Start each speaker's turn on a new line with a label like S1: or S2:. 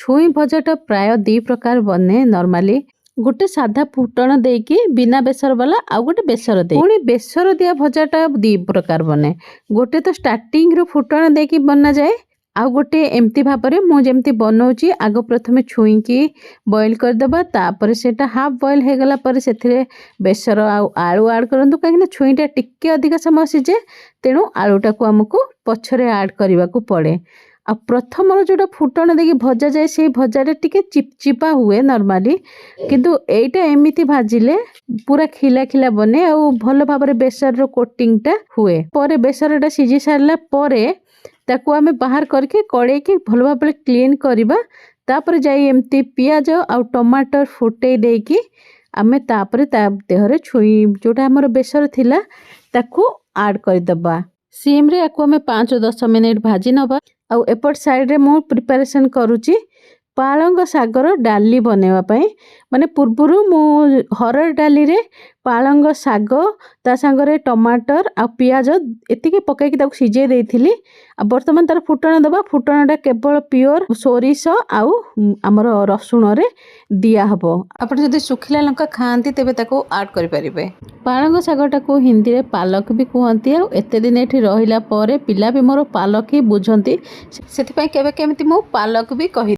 S1: छुई भजाटा प्राय दी प्रकार बने नॉर्मली गोटे साधा फुटण देकी बिना बेसर वाला आउ गोटे बेसर दे पुणी बेसर दिया भजाटा दी प्रकार बने गोटे तो स्टार्टिंग रो फुटण देकी बना जाए आउ गोटे एमती भाବରେ मु जेमती बनाउची आगो प्रथमे छुई की बॉईल कर देबा तापर सेटा हाफ बॉईल हे गला पर सेथिरे बेसर आउ आलू ऐड करंतु काहे छुईटा टिके अधिक समय सिजे तेणु आलूटा को हमको पछरे ऐड करबा को पड़े आ प्रथम जोटा फुटण देखि भजा जाए से भजाटा टिके चिपचिपा हुए नॉर्मली किंतु एटा एमिति भाजिले पूरा खिला खिला बने आ भल भाବରେ बेसर रो कोटिंगटा हुए परे बेसरटा सिझी सारला परे ताकू आमे बाहर करके कड़े की भल भाव क्लीन करबा तापर जाई एमती पियाज आ टमाटर फुटे देकी आमे तापर ता देहरे छुई जोटा हमर बेसर थिला ताकू ऐड कर दबा सिम रे आकू आमे 5-10 मिनिट भाजी नबा आ एपट साइड रे मु प्रिपरेशन करूची पालंग सागर डाली बनेवा पाई माने पूर्वरु मु हरड़ डाली रे पालंग साग ता संगरे टमाटर आ पियाज एतिके पकाई कि ताकू सिजे देइथिली आ वर्तमान तार फुटण दबा फुटणटा केवल प्योर सोरिष आउ हमर रसुण रे दिया हबो आपण जदि सुखिला लंका खांती तेबे ताकू ऐड करि परिबे पालंग सागटा को हिंदी रे पालक भी कहंती आ एते दिन एठी रहिला परे पिला भी मोर पालक ही बुझंती सेति पई केबे केमिति मु पालक भी कहि